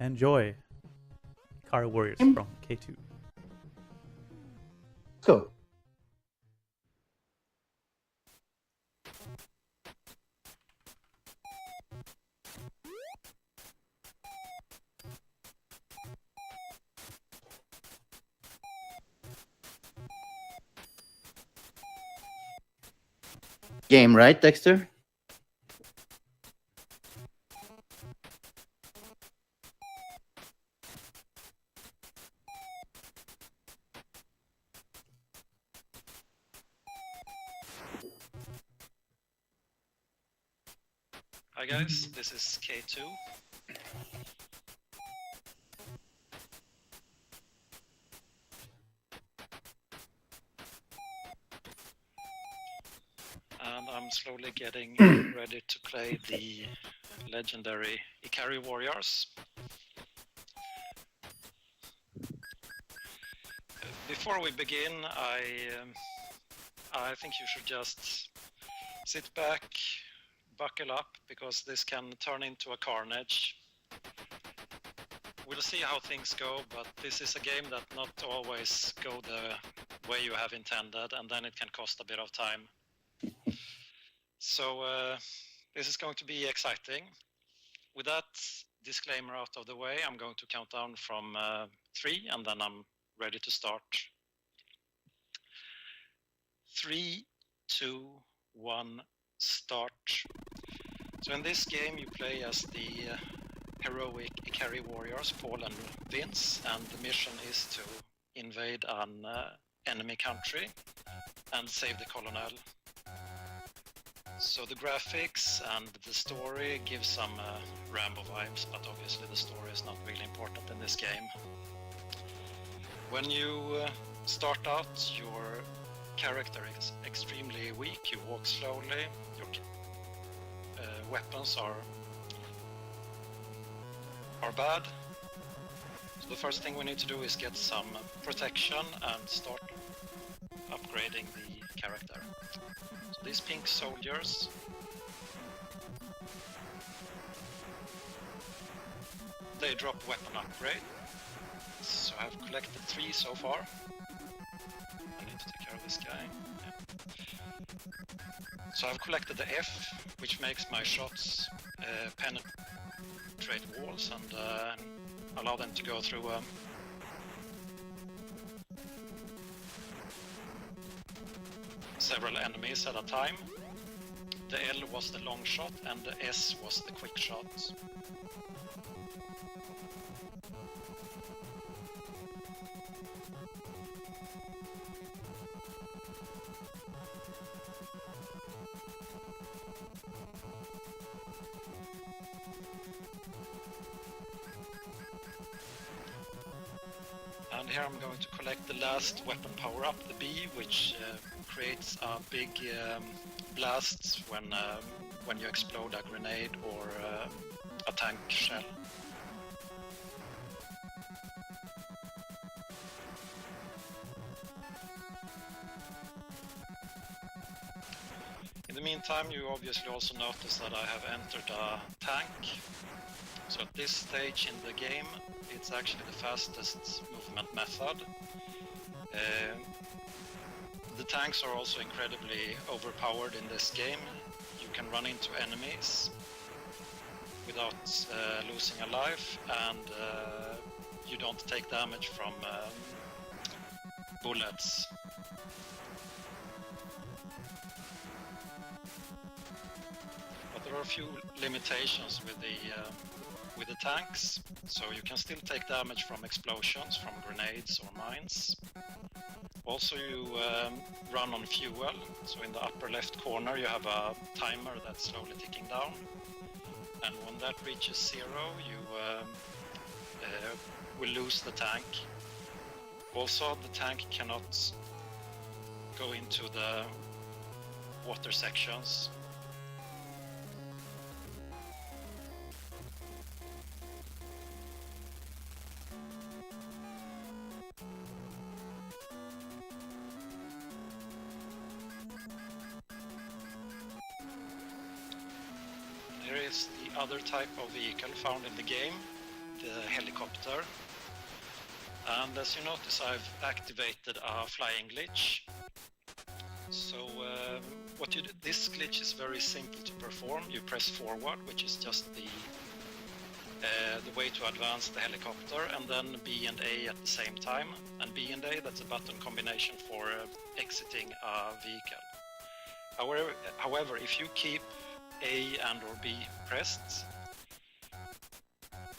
enjoy Ikari Warriors Mm. from K2. So, game, right, Dexter? Hi guys, this is K2. And I'm slowly getting ready to play the legendary Ikari Warriors. Before we begin, I think you should just sit back, buckle up, because this can turn into a carnage. We'll see how things go, but this is a game that not always go the way you have intended, and then it can cost a bit of time. So this is going to be exciting. With that disclaimer out of the way, I'm going to count down from 3, and then I'm ready to start. 3, 2, 1, start. So in this game you play as the heroic Ikari Warriors, Paul and Vince, and the mission is to invade an enemy country and save the colonel. So the graphics and the story give some Rambo vibes, but obviously the story is not really important in this game. When you start out, your character is extremely weak, you walk slowly, your weapons are bad. So the first thing we need to do is get some protection and start upgrading the character. So these pink soldiers, they drop weapon upgrade. So I've collected 3 so far. I need to take care of this guy. Yeah. So I've collected the F, which makes my shots penetrate walls and allow them to go through several enemies at a time. The L was the long shot and the S was the quick shot. And here I'm going to collect the last weapon power up, the B, which creates a big blast when you explode a grenade or a tank shell. In the meantime, you obviously also notice that I have entered a tank. So at this stage in the game, it's actually the fastest movement method. The tanks are also incredibly overpowered in this game. You can run into enemies without losing a life, and you don't take damage from bullets. But there are a few limitations with the tanks, so you can still take damage from explosions, from grenades or mines. Also, you run on fuel, so in the upper left corner you have a timer that's slowly ticking down, and when that reaches 0 you will lose the tank. Also, the tank cannot go into the water sections. Here is the other type of vehicle found in the game, the helicopter. And as you notice, I've activated a flying glitch. So what you do, this glitch is very simple to perform. You press forward, which is just the way to advance the helicopter, and then B and A at the same time. And B and A, that's a button combination for exiting a vehicle. However, if you keep A and or B pressed,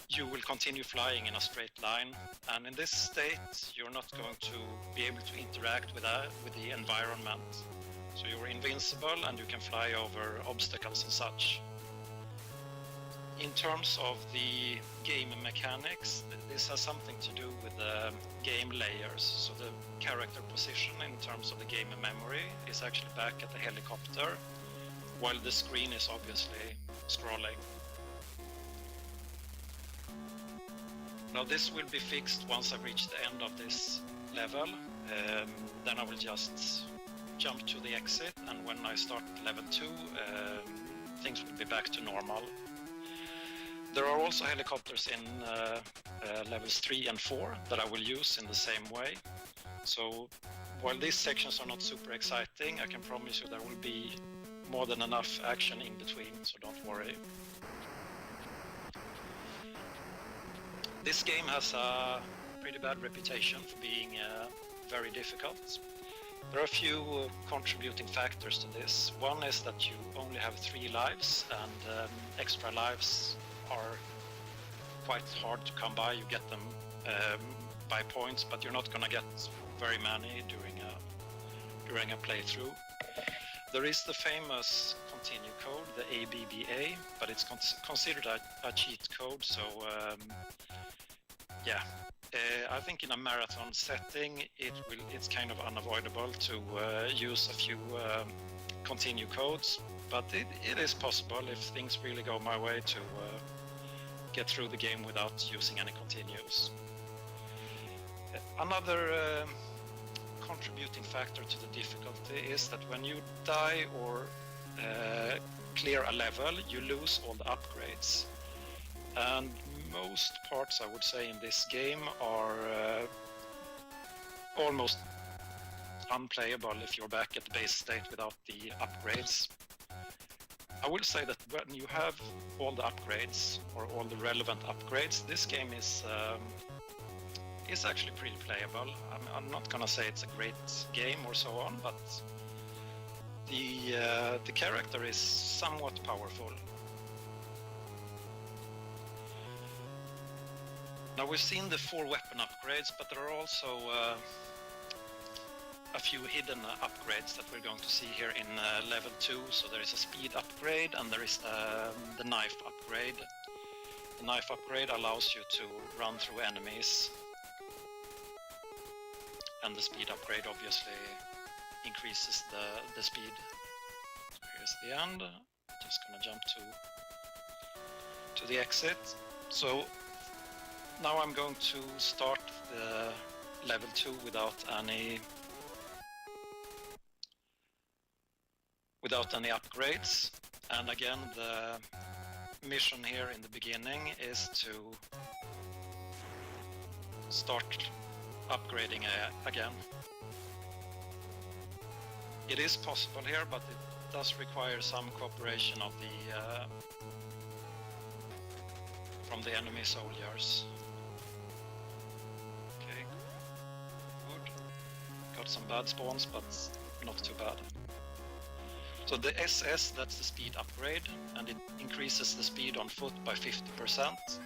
you will continue flying in a straight line, and in this state you're not going to be able to interact with the environment. So you're invincible and you can fly over obstacles and such. In terms of the game mechanics, this has something to do with the game layers. So the character position in terms of the game memory is actually back at the helicopter, while the screen is obviously scrolling. Now this will be fixed once I reach the end of this level. Then I will just jump to the exit, and when I start level 2, things will be back to normal. There are also helicopters in levels 3 and 4 that I will use in the same way. So while these sections are not super exciting, I can promise you there will be more than enough action in between, so don't worry. This game has a pretty bad reputation for being very difficult. There are a few contributing factors to this. One is that you only have 3 lives, and extra lives are quite hard to come by. You get them by points, but you're not gonna get very many during a playthrough. There is the famous continue code, the ABBA, but it's considered a cheat code, so yeah. I think in a marathon setting, it's kind of unavoidable to use a few continue codes, but it is possible if things really go my way to get through the game without using any continues. Another contributing factor to the difficulty is that when you die or clear a level, you lose all the upgrades. And most parts, I would say, in this game are almost unplayable if you're back at the base state without the upgrades. I will say that when you have all the upgrades, or all the relevant upgrades, this game is actually pretty playable. I'm not gonna say it's a great game or so on, but the character is somewhat powerful. Now we've seen the 4 weapon upgrades, but there are also a few hidden upgrades that we're going to see here in level 2. So there is a speed upgrade, and there is the knife upgrade. The knife upgrade allows you to run through enemies, and the speed upgrade obviously increases the speed. Here's the end. Just gonna jump to the exit. So now I'm going to start the level 2 without any upgrades. And again, the mission here in the beginning is to start upgrading again. It is possible here, but it does require some cooperation of from the enemy soldiers. Okay, good. Got some bad spawns, but not too bad. So the SS, that's the speed upgrade, and it increases the speed on foot by 50%.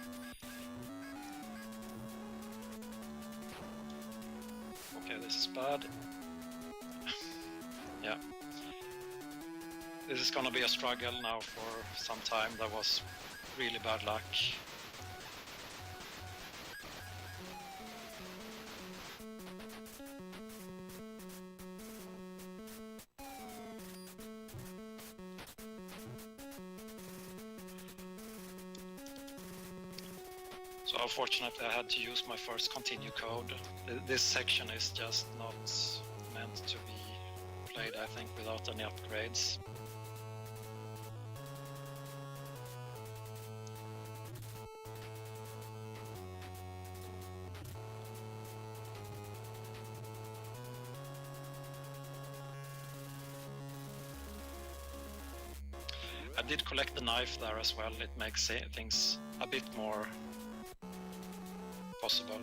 Okay, this is bad. Yeah. This is gonna be a struggle now for some time. That was really bad luck. So unfortunately I had to use my first continue code. This section is just not meant to be played, I think, without any upgrades. I did collect the knife there as well. It makes things a bit more possible.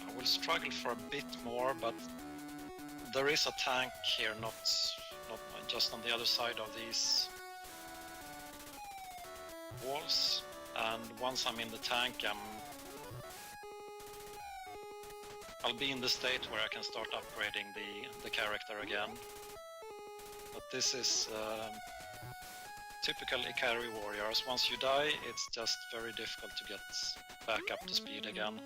I will struggle for a bit more, but there is a tank here, not just on the other side of these walls. And once I'm in the tank, I'll be in the state where I can start upgrading the character again. But this is typical Ikari Warriors. Once you die, it's just very difficult to get back up to speed again.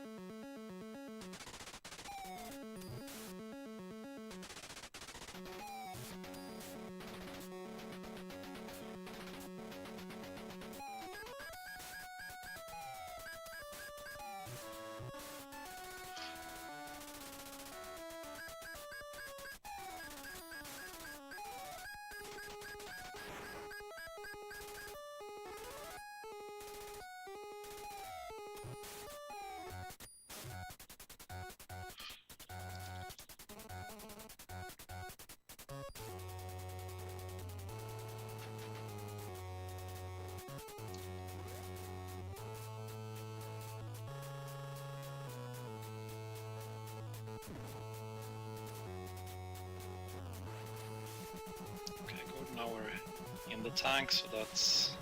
Okay, good. Now we're in the tank, so that's...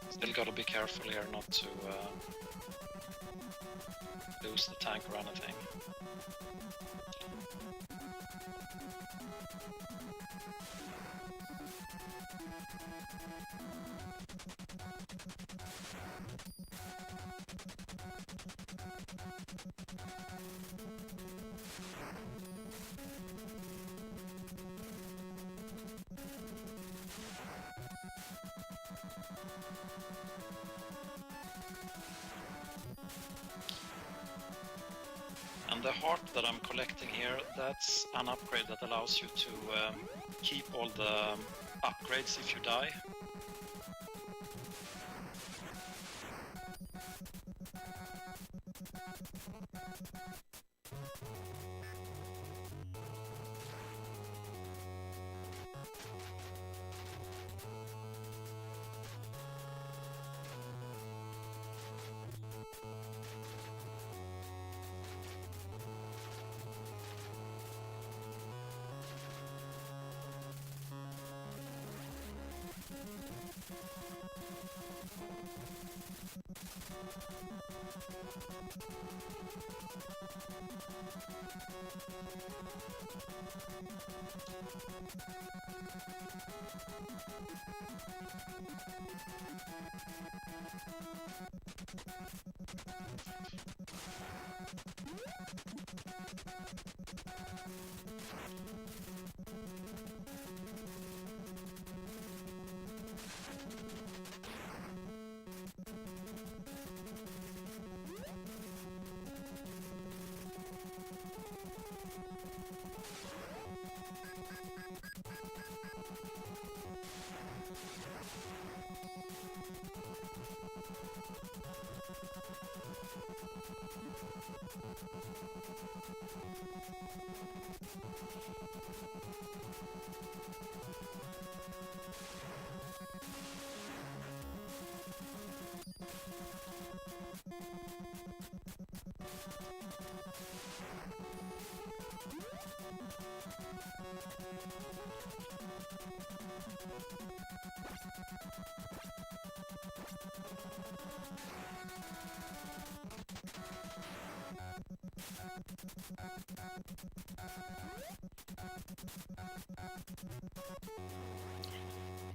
Still gotta be careful here not to lose the tank or anything. And the heart that I'm collecting here, that's an upgrade that allows you to keep all the upgrades if you die.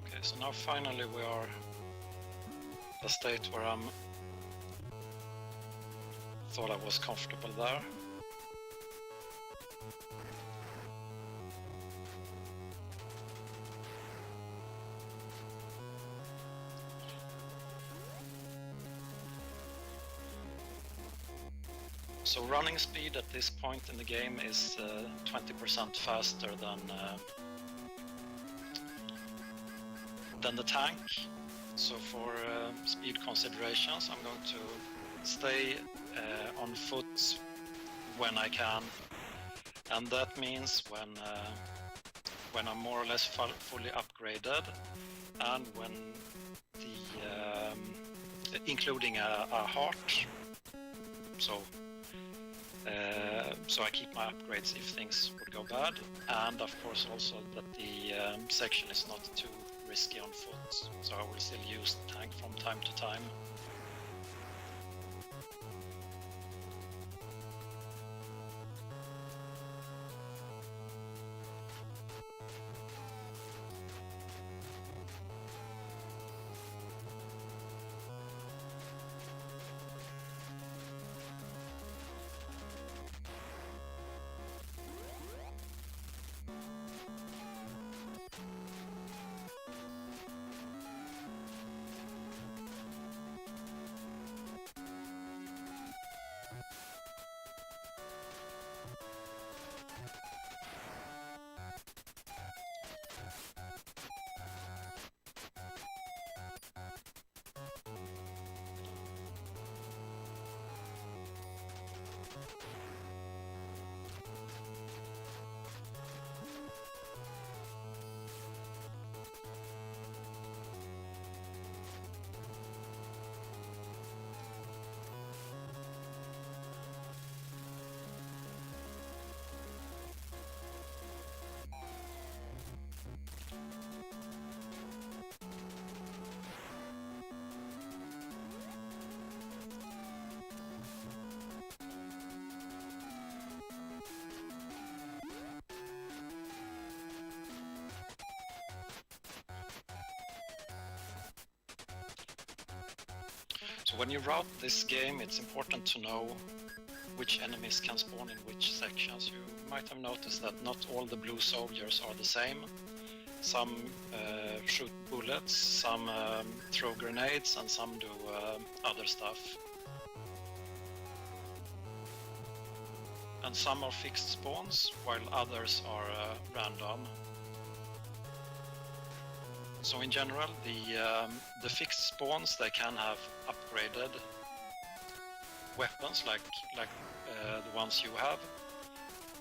Okay, so now finally we are at a state where thought I was comfortable there. So running speed at this point in the game is 20% faster than the tank. So for speed considerations, I'm going to stay on foot when I can, and that means when I'm more or less fully upgraded, and when including a heart. So I keep my upgrades if things would go bad, and of course also that the section is not too risky on foot, so I will still use the tank from time to time. So when you route this game, it's important to know which enemies can spawn in which sections. You might have noticed that not all the blue soldiers are the same. Some shoot bullets, some throw grenades, and some do other stuff. And some are fixed spawns, while others are random. So in general, the fixed spawns, they can have upgraded weapons like the ones you have,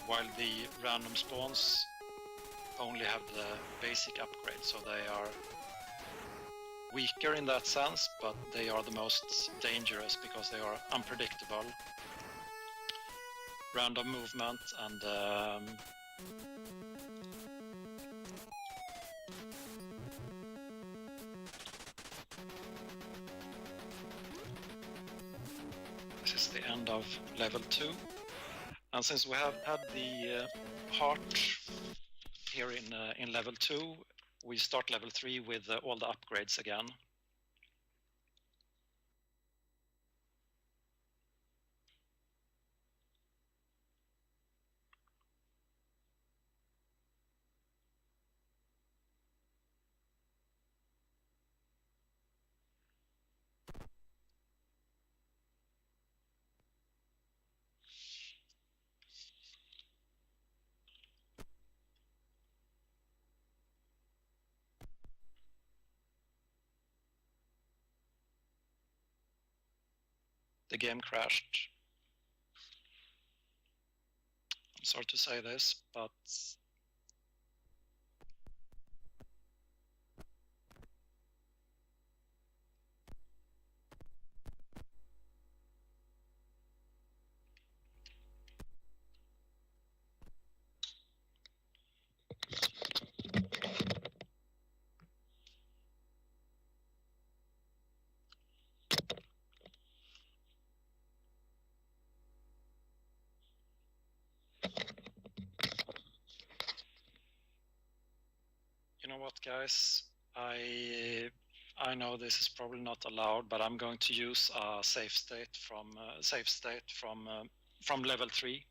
while the random spawns only have the basic upgrade, so they are weaker in that sense, but they are the most dangerous because they are unpredictable. Random movement and this is the end of level 2. And since we have had the heart here in level 2, we start level 3 with all the upgrades again. The game crashed. I'm sorry to say this, but what, guys? I know this is probably not allowed, but I'm going to use a save state from level 3.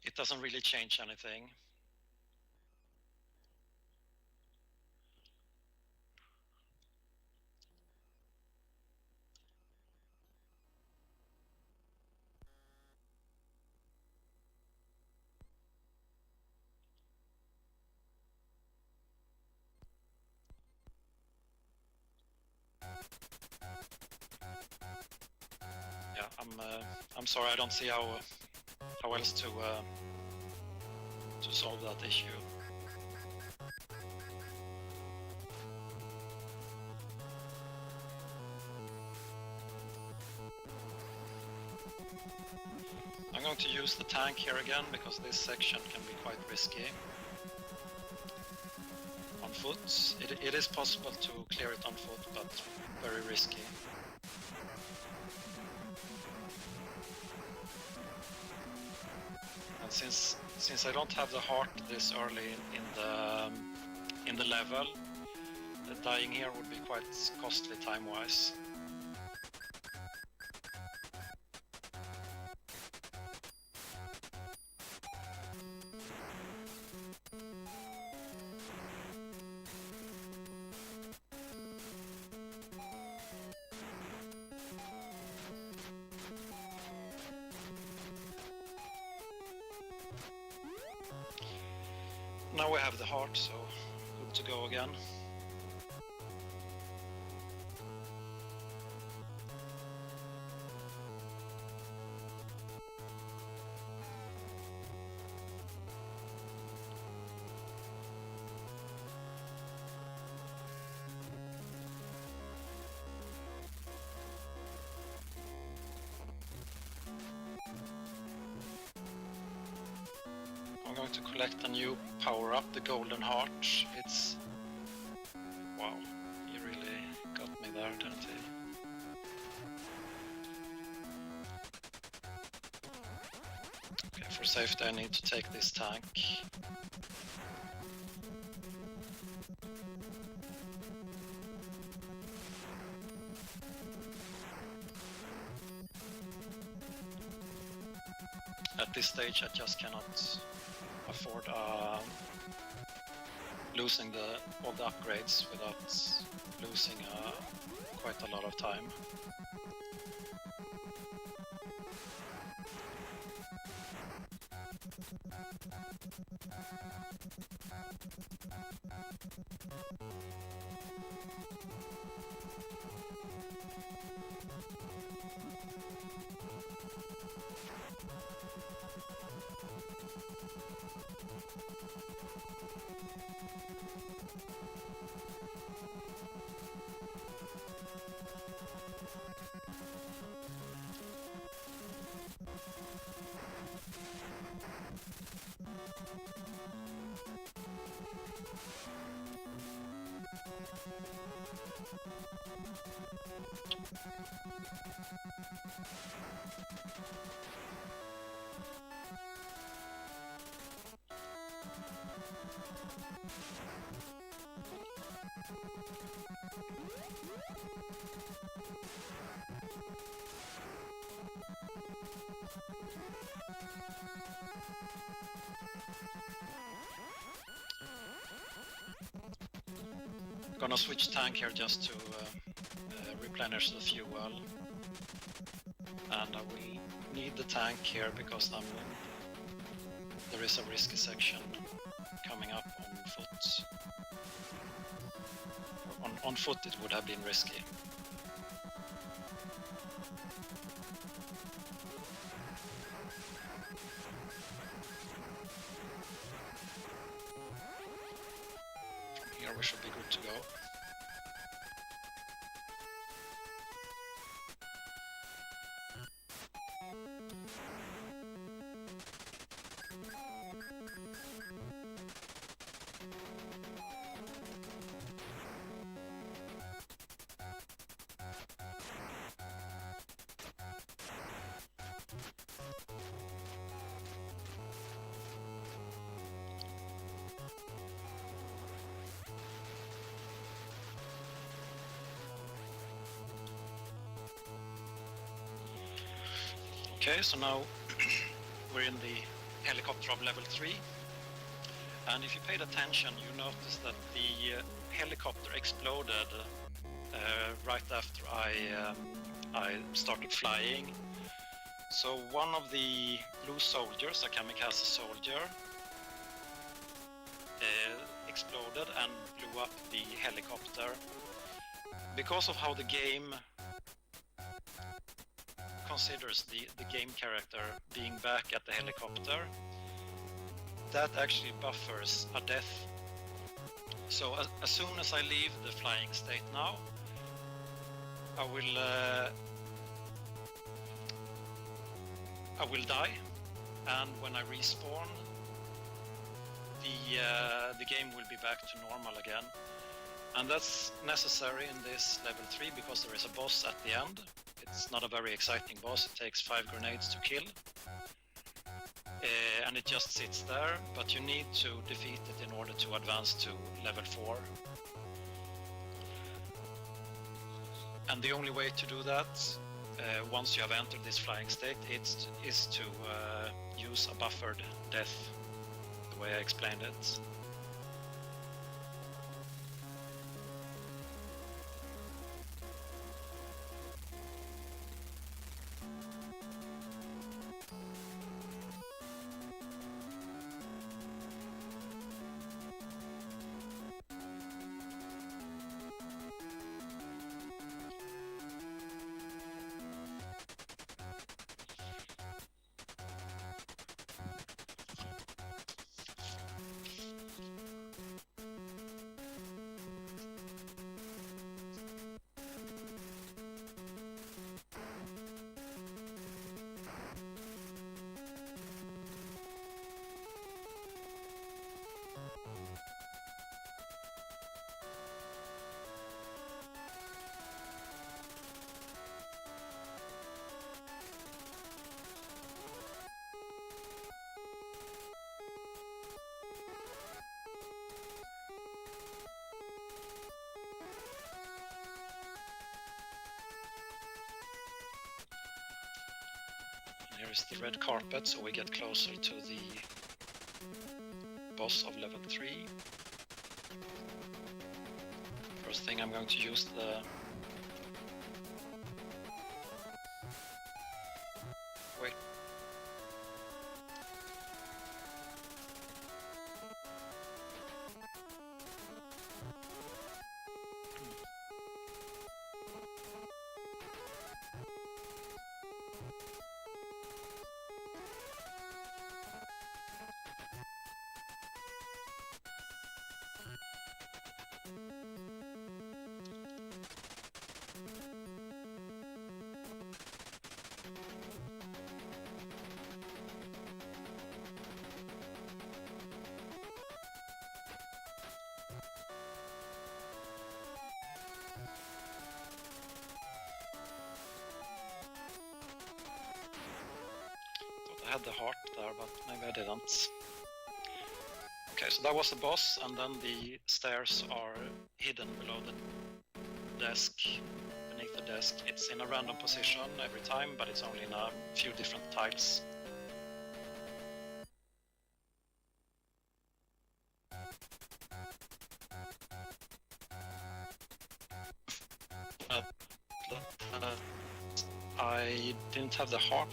It doesn't really change anything. Yeah, I'm sorry, I don't see how else to solve that issue. I'm going to use the tank here again because this section can be quite risky. On foot, it is possible to clear it on foot, but very risky. And since I don't have the heart this early in the level, dying here would be quite costly time-wise. Now we have the heart, so good to go again. I'm going to collect a new power-up, the golden heart. It's... wow, he really got me there, didn't he? Okay, for safety I need to take this tank. At this stage I just cannot afford losing all the upgrades without losing quite a lot of time. Gonna switch tank here just to replenish the fuel, and I will need the tank here because there is a risky section coming up on foot. On foot it would have been risky. From here we should be good to go. Okay, so now we're in the helicopter of level 3. And if you paid attention, you noticed that the helicopter exploded right after I started flying. So one of the blue soldiers, a kamikaze soldier, exploded and blew up the helicopter. Because of how the game considers the game character being back at the helicopter, that actually buffers a death. So as soon as I leave the flying state now, I will die, and when I respawn, the game will be back to normal again. And that's necessary in this level 3 because there is a boss at the end. It's not a very exciting boss, it takes 5 grenades to kill. And it just sits there, but you need to defeat it in order to advance to level 4. And the only way to do that, once you have entered this flying state, is to use a buffered death, the way I explained it. Here is the red carpet, so we get closer to the boss of level 3. First thing, I'm going to use the wait. I had the heart there, but maybe I didn't. Okay, so that was the boss, and then the stairs are hidden below the desk, beneath the desk. It's in a random position every time, but it's only in a few different tiles. I didn't have the heart.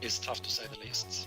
It's tough to say the least.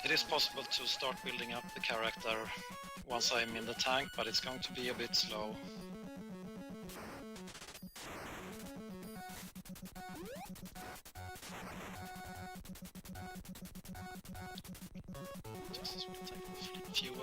It is possible to start building up the character once I'm in the tank, but it's going to be a bit slow. Just as we'll take the fuel.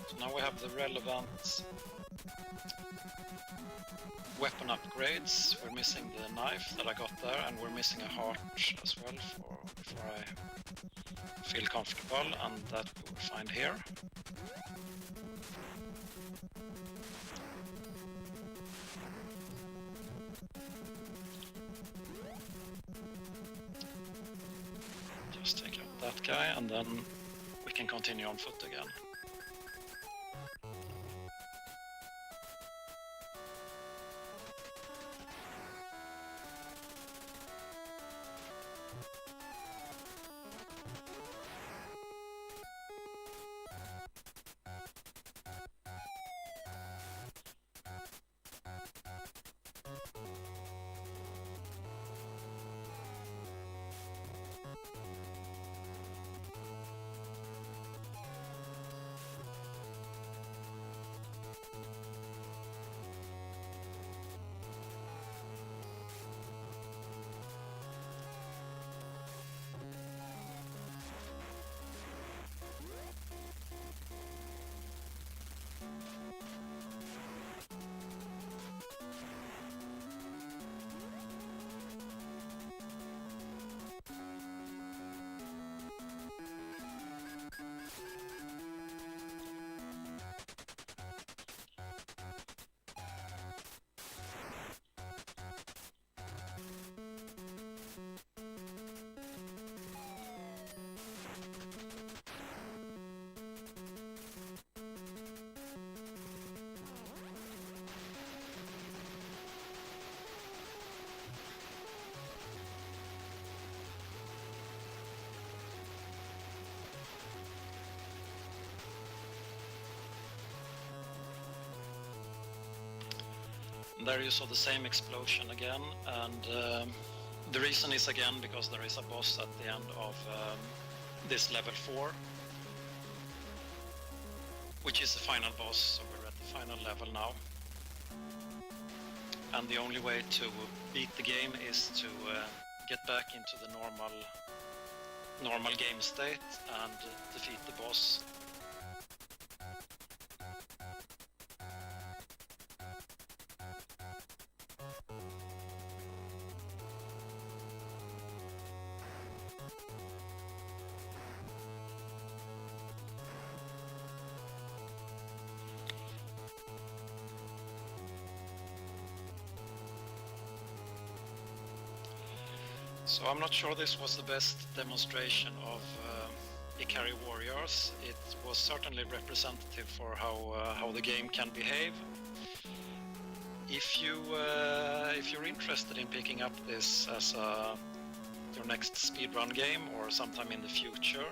So now we have the relevant weapon upgrades. We're missing the knife that I got there, and we're missing a heart as well before I feel comfortable, and that we will find here. Just take out that guy, and then we can continue on foot again. There you saw the same explosion again, and the reason is again because there is a boss at the end of this level 4, which is the final boss, so we're at the final level now. And the only way to beat the game is to get back into the normal game state and defeat the boss. So I'm not sure this was the best demonstration of Ikari Warriors. It was certainly representative for how the game can behave. If you're interested in picking up this as your next speedrun game or sometime in the future,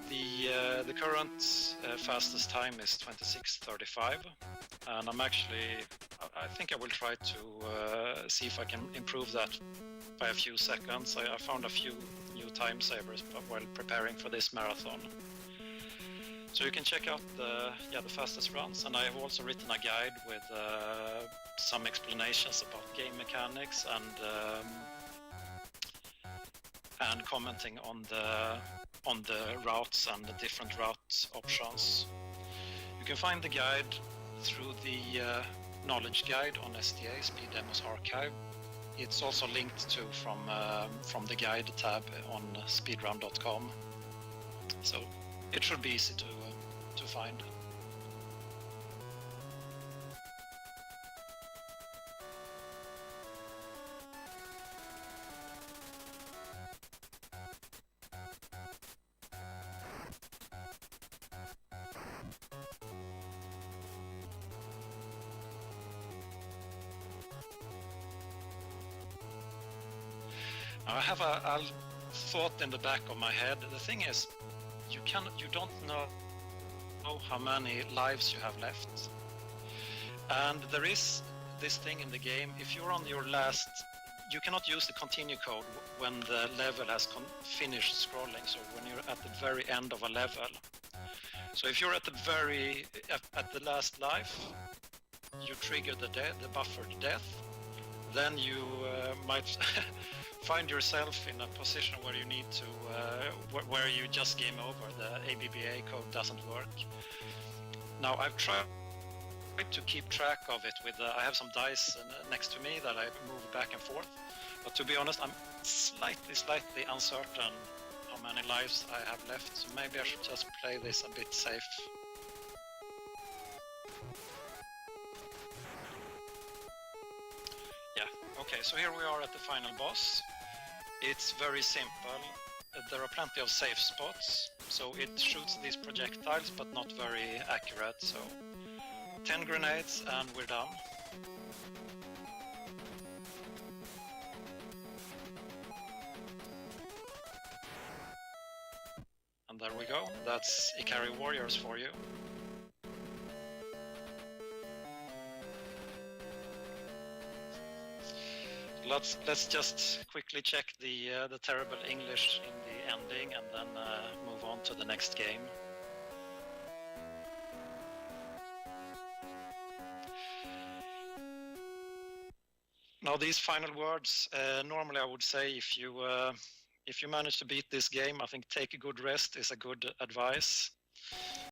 the current fastest time is 26:35, and I think I will try to see if I can improve that by a few seconds. I found a few new time savers while preparing for this marathon. So you can check out the fastest runs, and I have also written a guide with some explanations about game mechanics and commenting on the routes and the different route options. You can find the guide through the knowledge guide on SDA Speed Demos Archive. it's also linked to from the guide tab on speedrun.com, so it should be easy to find. I have a thought in the back of my head. The thing is, you don't know how many lives you have left, and there is this thing in the game. If you're on your last, you cannot use the continue code when the level has finished scrolling. So when you're at the very end of a level. So if you're at the last life, you trigger the buffered death. Then you might find yourself in a position where you need to, where you just game over. The ABBA code doesn't work. Now I've tried to keep track of it with, I have some dice next to me that I move back and forth. But to be honest, I'm slightly uncertain how many lives I have left. So maybe I should just play this a bit safe. Okay, so here we are at the final boss. It's very simple. There are plenty of safe spots, so it shoots these projectiles, but not very accurate. So 10 grenades and we're done. And there we go. That's Ikari Warriors for you. Let's just quickly check the terrible English in the ending and then move on to the next game. Now these final words, normally I would say if you manage to beat this game, I think take a good rest is a good advice.